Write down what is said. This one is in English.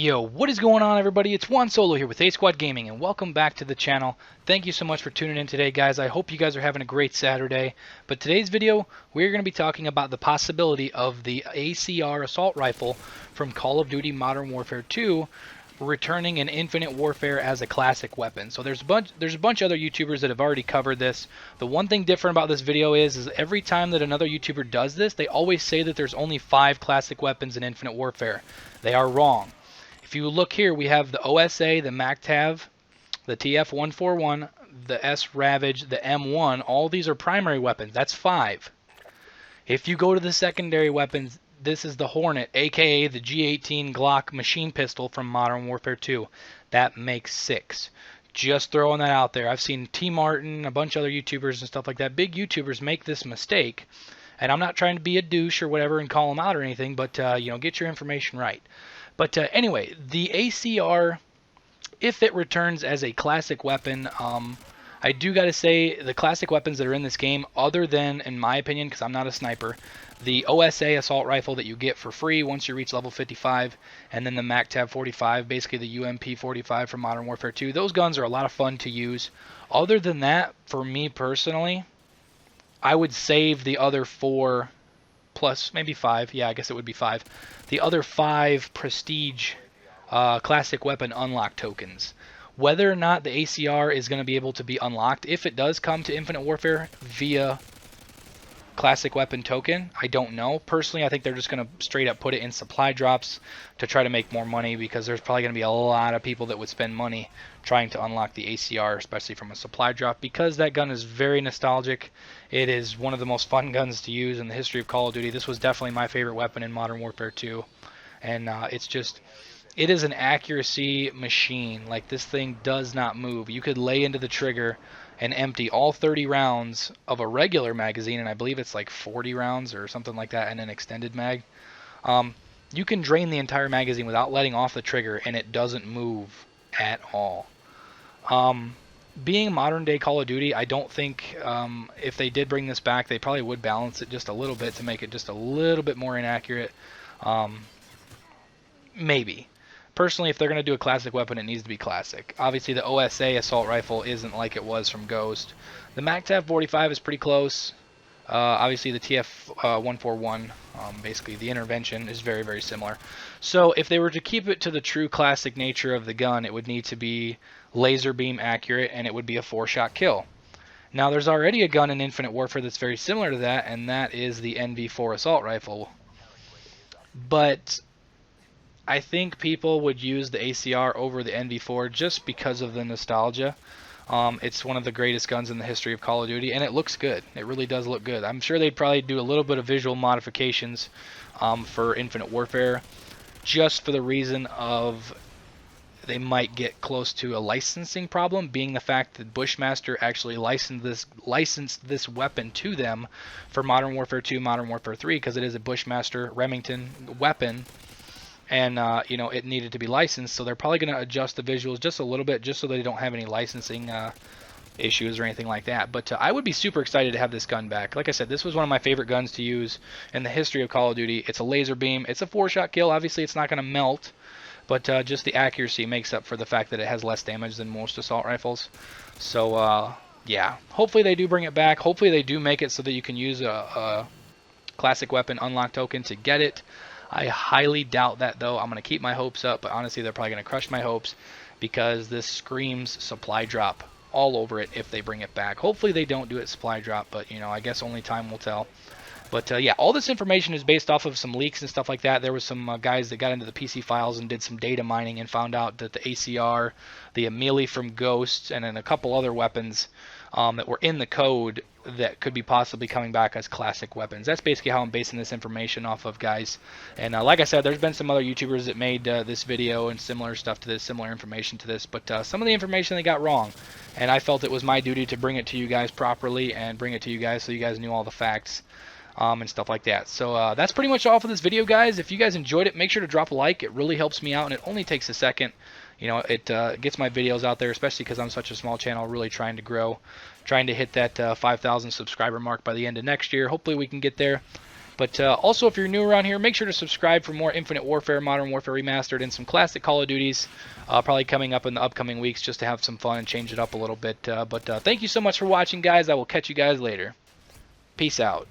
Yo, what is going on, everybody? It's Juan Solo here with ASQD Gaming, and welcome back to the channel. Thank you so much for tuning in today, guys. I hope you guys are having a great Saturday. But today's video, we're going to be talking about the possibility of the ACR assault rifle from Call of Duty Modern Warfare 2 returning in Infinite Warfare as a classic weapon. So there's a bunch of other YouTubers that have already covered this. The one thing different about this video is every time that another YouTuber does this, they always say that there's only 5 classic weapons in Infinite Warfare. They are wrong. If you look here, we have the OSA, the MACTAV, the TF-141, the S-Ravage, the M1. All these are primary weapons. That's 5. If you go to the secondary weapons, this is the Hornet, aka the G18 Glock machine pistol from Modern Warfare 2. That makes 6. Just throwing that out there. I've seen T. Martin, a bunch of other YouTubers and stuff like that. Big YouTubers make this mistake. And I'm not trying to be a douche or whatever and call them out or anything, but get your information right. But anyway, the ACR, if it returns as a classic weapon, I do got to say the classic weapons that are in this game, other than, in my opinion, because I'm not a sniper, the OSA assault rifle that you get for free once you reach level 55, and then the MACTAV 45, basically the UMP 45 from Modern Warfare 2, those guns are a lot of fun to use. Other than that, for me personally, I would save the other 4 plus maybe 5. Yeah, I guess it would be 5. The other 5 prestige classic weapon unlock tokens. Whether or not the ACR is going to be able to be unlocked, if it does come to Infinite Warfare via classic weapon token, I don't know. Personally, I think they're just going to straight up put it in supply drops to try to make more money, because there's probably going to be a lot of people that would spend money trying to unlock the ACR, especially from a supply drop, because that gun is very nostalgic. It is one of the most fun guns to use in the history of Call of Duty. This was definitely my favorite weapon in Modern Warfare 2, and it is an accuracy machine. Like, this thing does not move. You could lay into the trigger and empty all 30 rounds of a regular magazine, and I believe it's like 40 rounds or something like that in an extended mag. You can drain the entire magazine without letting off the trigger, and it doesn't move at all. Being modern day Call of Duty, I don't think if they did bring this back, they probably would balance it just a little bit to make it just a little bit more inaccurate. Maybe. Personally, if they're going to do a classic weapon, it needs to be classic. Obviously, the OSA assault rifle isn't like it was from Ghost. The MACTAV 45 is pretty close. Obviously, the TF-141, basically the intervention, is very, very similar. So if they were to keep it to the true classic nature of the gun, it would need to be laser beam accurate, and it would be a 4-shot kill. Now, there's already a gun in Infinite Warfare that's very similar to that, and that is the NV4 assault rifle. But I think people would use the ACR over the NV4 just because of the nostalgia. It's one of the greatest guns in the history of Call of Duty, and it looks good. It really does look good. I'm sure they'd probably do a little bit of visual modifications for Infinite Warfare, just for the reason of they might get close to a licensing problem, being the fact that Bushmaster actually licensed this weapon to them for Modern Warfare 2, Modern Warfare 3, because it is a Bushmaster Remington weapon. And it needed to be licensed, so they're probably going to adjust the visuals just a little bit, just so they don't have any licensing issues or anything like that. But I would be super excited to have this gun back. Like I said, this was one of my favorite guns to use in the history of Call of Duty. It's a laser beam. It's a 4-shot kill. Obviously, it's not going to melt, but just the accuracy makes up for the fact that it has less damage than most assault rifles. So, yeah, hopefully they do bring it back. Hopefully they do make it so that you can use a classic weapon unlock token to get it. I highly doubt that, though. I'm going to keep my hopes up, but honestly, they're probably going to crush my hopes, because this screams supply drop all over it if they bring it back. Hopefully they don't do it supply drop, but, I guess only time will tell. But, yeah, all this information is based off of some leaks and stuff like that. There was some guys that got into the PC files and did some data mining and found out that the ACR, the Amelie from Ghosts, and then a couple other weapons that were in the code that could be possibly coming back as classic weapons. That's basically how I'm basing this information off of, guys. And like I said, there's been some other YouTubers that made this video and similar stuff to this, similar information to this, but some of the information they got wrong. And I felt it was my duty to bring it to you guys properly and bring it to you guys so you guys knew all the facts and stuff like that. So that's pretty much all for this video, guys. If you guys enjoyed it, make sure to drop a like. It really helps me out, and it only takes a second. It gets my videos out there, especially because I'm such a small channel, really trying to grow, trying to hit that 5,000 subscriber mark by the end of next year. Hopefully we can get there. But also, if you're new around here, make sure to subscribe for more Infinite Warfare, Modern Warfare Remastered, and some classic Call of Duties probably coming up in the upcoming weeks just to have some fun and change it up a little bit. But thank you so much for watching, guys. I will catch you guys later. Peace out.